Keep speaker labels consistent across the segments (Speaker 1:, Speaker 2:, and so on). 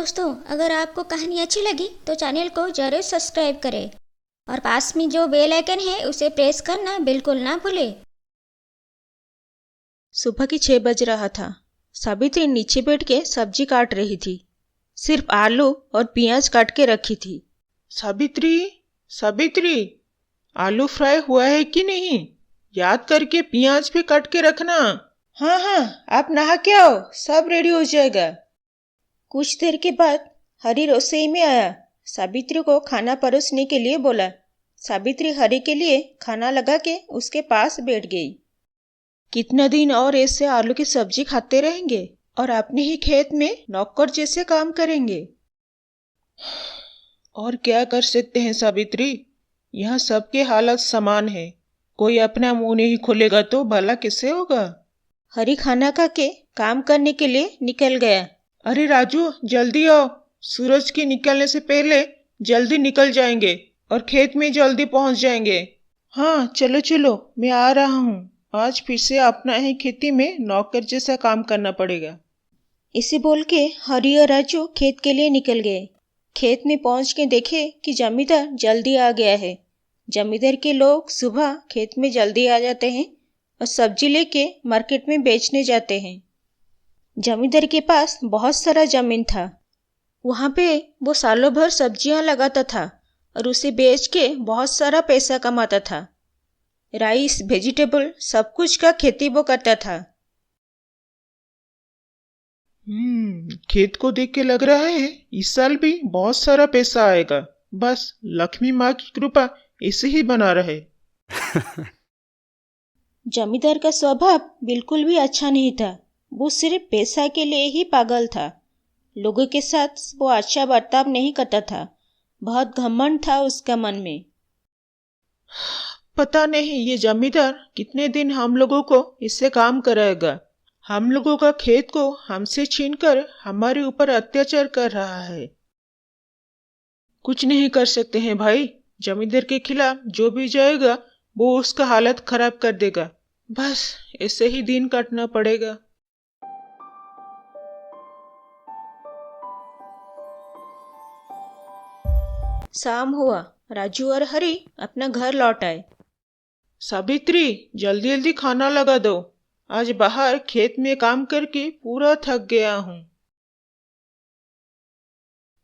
Speaker 1: दोस्तों, अगर आपको कहानी अच्छी लगी तो चैनल को जरूर सब्सक्राइब करें और पास में जो बेल आइकन है उसे प्रेस करना बिल्कुल ना भूलें।
Speaker 2: सुबह की 6 बज रहा था। सावित्री नीचे बैठ के सब्जी काट रही थी। सिर्फ आलू और प्याज काट के रखी थी।
Speaker 3: सावित्री, सावित्री, आलू फ्राई हुआ है कि नहीं? याद करके प्याज भी काट के रखना।
Speaker 2: हाँ हाँ, आप नहा के आओ, सब रेडी हो जाएगा। कुछ देर के बाद हरी रसोई में आया। सावित्री को खाना परोसने के लिए बोला। सावित्री हरी के लिए खाना लगा के उसके पास बैठ गई। कितना दिन और ऐसे आलू की सब्जी खाते रहेंगे और अपने ही खेत में नौकर जैसे काम करेंगे।
Speaker 3: और क्या कर सकते हैं सावित्री, यहाँ सबके हालत समान है। कोई अपना मुंह नहीं खोलेगा तो भला किससे होगा।
Speaker 2: हरी खाना खा के काम करने के लिए निकल गया।
Speaker 3: अरे राजू, जल्दी आओ, सूरज के निकलने से पहले जल्दी निकल जाएंगे और खेत में जल्दी पहुंच जाएंगे। हाँ चलो चलो, मैं आ रहा हूँ। आज फिर से अपना ही खेती में नौकर जैसा काम करना पड़ेगा।
Speaker 2: इसे बोल के हरी और राजू खेत के लिए निकल गए। खेत में पहुंच के देखे कि जमींदार जल्दी आ गया है। जमींदार के लोग सुबह खेत में जल्दी आ जाते हैं और सब्जी लेके मार्केट में बेचने जाते हैं। जमींदार के पास बहुत सारा जमीन था। वहाँ पे वो सालों भर सब्जियां लगाता था और उसे बेच के बहुत सारा पैसा कमाता था। राइस, वेजिटेबल, सब कुछ का खेती वो करता था।
Speaker 3: खेत को देख के लग रहा है इस साल भी बहुत सारा पैसा आएगा। बस लक्ष्मी माँ की कृपा ऐसे ही बना रहे।
Speaker 2: जमींदार का स्वभाव बिल्कुल भी अच्छा नहीं था। वो सिर्फ पैसा के लिए ही पागल था। लोगों के साथ वो अच्छा बर्ताव नहीं करता था। बहुत घमंड था उसका मन में।
Speaker 3: पता नहीं ये जमींदार कितने दिन हम लोगों को इससे काम कराएगा। हम लोगों का खेत को हमसे छीनकर हमारे ऊपर अत्याचार कर रहा है। कुछ नहीं कर सकते हैं भाई। जमींदार के खिलाफ जो भी जाएगा वो उसका हालत खराब कर देगा। बस ऐसे ही दिन काटना पड़ेगा।
Speaker 2: शाम हुआ। राजू और हरी अपना घर लौट आए।
Speaker 3: सावित्री, जल्दी जल्दी खाना लगा दो। आज बाहर खेत में काम करके पूरा थक गया हूँ।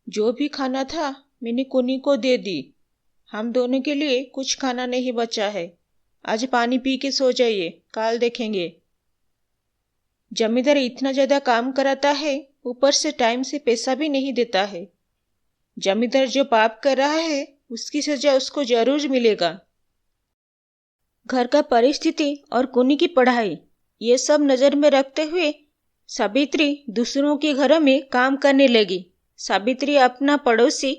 Speaker 2: जो भी खाना था मैंने कुनी को दे दी। हम दोनों के लिए कुछ खाना नहीं बचा है। आज पानी पी के सो जाइए, कल देखेंगे। जमींदार इतना ज्यादा काम कराता है, ऊपर से टाइम से पैसा भी नहीं देता है। जमींदार जो पाप कर रहा है उसकी सजा उसको जरूर मिलेगा। घर का परिस्थिति और कुनी की पढ़ाई ये सब नजर में रखते हुए सावित्री दूसरों के घरों में काम करने लगी। सावित्री अपना पड़ोसी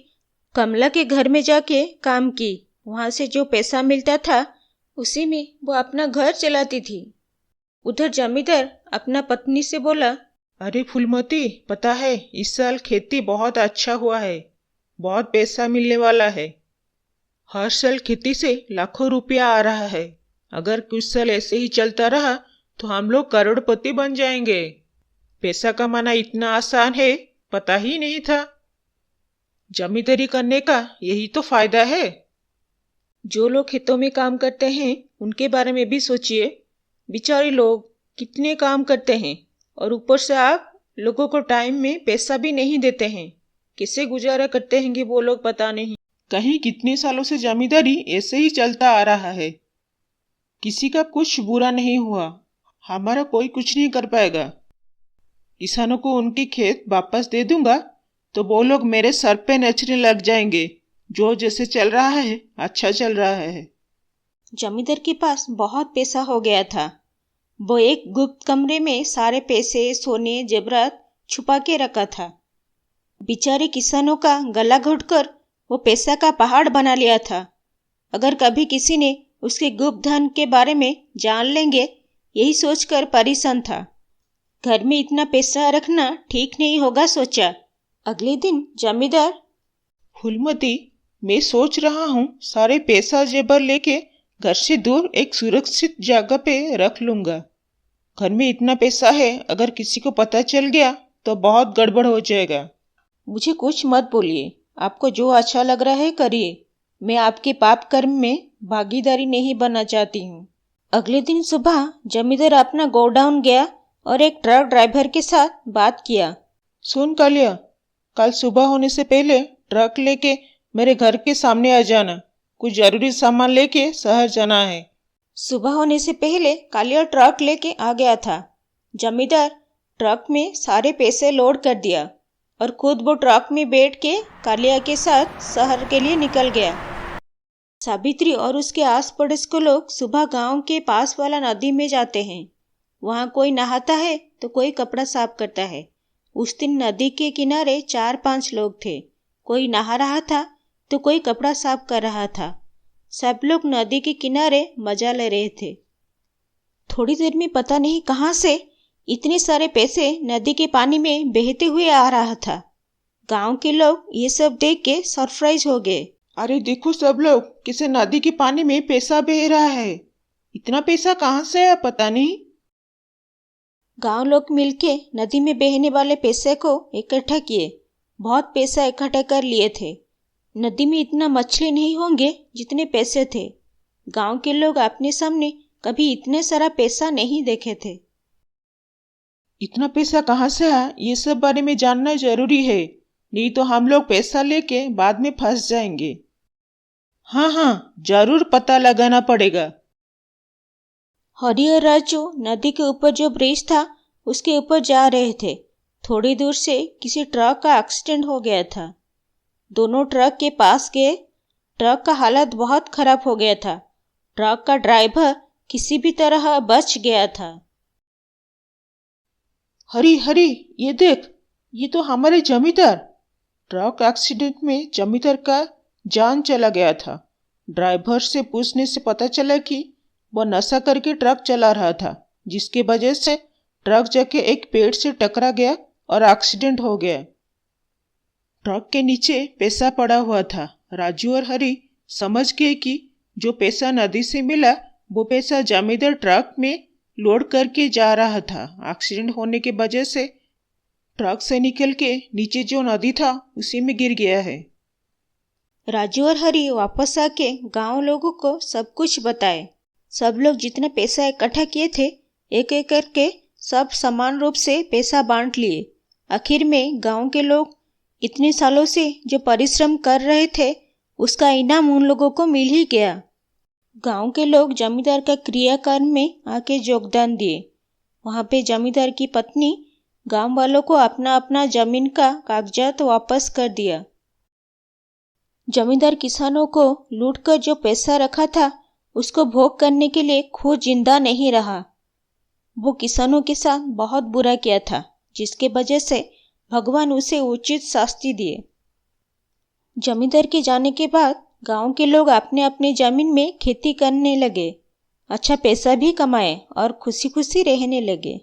Speaker 2: कमला के घर में जाके काम की। वहां से जो पैसा मिलता था उसी में वो अपना घर चलाती थी। उधर जमींदार अपना पत्नी से बोला,
Speaker 3: अरे फूलमती, पता है इस साल खेती बहुत अच्छा हुआ है। बहुत पैसा मिलने वाला है। हर साल खेती से लाखों रुपया आ रहा है। अगर कुछ साल ऐसे ही चलता रहा तो हम लोग करोड़पति बन जाएंगे। पैसा कमाना इतना आसान है, पता ही नहीं था। जमींदारी करने का यही तो फायदा है।
Speaker 2: जो लोग खेतों में काम करते हैं उनके बारे में भी सोचिए। बेचारे लोग कितने काम करते हैं और ऊपर से आप लोगों को टाइम में पैसा भी नहीं देते हैं। कैसे गुजारा करते हैं वो लोग पता नहीं।
Speaker 3: कहीं कितने सालों से जमींदारी ऐसे ही चलता आ रहा है। किसी का कुछ बुरा नहीं हुआ। हमारा कोई कुछ नहीं कर पाएगा। किसानों को उनके खेत वापस दे दूंगा तो वो लोग मेरे सर पे नचने लग जाएंगे। जो जैसे चल रहा है अच्छा चल रहा है।
Speaker 2: जमींदार के पास बहुत पैसा हो गया था। वो एक गुप्त कमरे में सारे पैसे, सोने, जेवरात छुपा के रखा था। बेचारे किसानों का गला घोटकर वो पैसा का पहाड़ बना लिया था। अगर कभी किसी ने उसके गुप्त धन के बारे में जान लेंगे यही सोचकर परेशान था। घर में इतना पैसा रखना ठीक नहीं होगा सोचा। अगले दिन जमींदार,
Speaker 3: फूलमती, मैं सोच रहा हूँ सारे पैसा जेबर लेके घर से दूर एक सुरक्षित जगह पे रख लूंगा। घर में इतना पैसा है, अगर किसी को पता चल गया तो बहुत गड़बड़ हो जाएगा।
Speaker 2: मुझे कुछ मत बोलिए, आपको जो अच्छा लग रहा है करिए। मैं आपके पाप कर्म में भागीदारी नहीं बनना चाहती हूँ। अगले दिन सुबह जमींदार अपना गोडाउन गया और एक ट्रक ड्राइवर के साथ बात किया।
Speaker 3: सुन कालिया, कल सुबह होने से पहले ट्रक लेके मेरे घर के सामने आ जाना। कुछ जरूरी सामान लेके शहर जाना है।
Speaker 2: सुबह होने से पहले कालिया ट्रक लेके आ गया था। जमींदार ट्रक में सारे पैसे लोड कर दिया और खुद वो ट्रक में बैठ के कालिया के साथ शहर के लिए निकल गया। सावित्री और उसके आस पड़ोस के लोग सुबह गांव के पास वाला नदी में जाते हैं। वहाँ कोई नहाता है तो कोई कपड़ा साफ करता है। उस दिन नदी के किनारे 4-5 लोग थे। कोई नहा रहा था तो कोई कपड़ा साफ कर रहा था। सब लोग नदी के किनारे मजा ले रहे थे। थोड़ी देर में पता नहीं कहाँ से इतने सारे पैसे नदी के पानी में बहते हुए आ रहा था। गांव के लोग ये सब देख के सरप्राइज हो गए।
Speaker 3: अरे देखो सब लोग, किसी नदी के पानी में पैसा बह रहा है। इतना पैसा कहाँ से आया पता नहीं।
Speaker 2: गांव लोग मिलके नदी में बहने वाले पैसे को इकट्ठा किए। बहुत पैसा इकट्ठा कर लिए थे। नदी में इतना मछली नहीं होंगे जितने पैसे थे। गांव के लोग अपने सामने कभी इतने सारा पैसा नहीं देखे थे।
Speaker 3: इतना पैसा कहाँ से आया, ये सब बारे में जानना जरूरी है, नहीं तो हम लोग पैसा लेके बाद में फंस जाएंगे। हाँ, जरूर पता लगाना पड़ेगा।
Speaker 2: हरी और राजू नदी के ऊपर जो ब्रिज था उसके ऊपर जा रहे थे। थोड़ी दूर से किसी ट्रक का एक्सीडेंट हो गया था। दोनों ट्रक के पास गए। ट्रक का हालत बहुत खराब हो गया था। ट्रक का ड्राइवर किसी भी तरह बच गया था।
Speaker 3: हरी, ये देख, ये तो हमारे जमींदार। ट्रक एक्सीडेंट में जमींदार का जान चला गया था। ड्राइवर से पूछने से पता चला कि वह नशा करके ट्रक चला रहा था, जिसके वजह से ट्रक जाके एक पेड़ से टकरा गया और एक्सीडेंट हो गया। ट्रक के नीचे पैसा पड़ा हुआ था। राजू और हरी समझ गए कि जो पैसा नदी से मिला वो पैसा जमींदार ट्रक में लोड करके जा रहा था। एक्सीडेंट होने की वजह से ट्रक से निकल के नीचे जो नदी था उसी में गिर गया है।
Speaker 2: राजू और हरी वापस आके गांव लोगों को सब कुछ बताए। सब लोग जितना पैसा इकट्ठा किए थे एक एक करके सब समान रूप से पैसा बांट लिए। आखिर में गांव के लोग इतने सालों से जो परिश्रम कर रहे थे उसका इनाम उन लोगों को मिल ही गया। गांव के लोग जमींदार का क्रियाकर्म में आके योगदान दिए। वहाँ पे जमींदार की पत्नी गांव वालों को अपना अपना जमीन का कागजात वापस कर दिया। जमींदार किसानों को लूटकर जो पैसा रखा था उसको भोग करने के लिए खुद जिंदा नहीं रहा। वो किसानों के साथ बहुत बुरा किया था, जिसके वजह से भगवान उसे उचित शास्ति दिए। जमींदार के जाने के बाद गांव के लोग अपने अपने जमीन में खेती करने लगे। अच्छा पैसा भी कमाए और खुशी खुशी रहने लगे।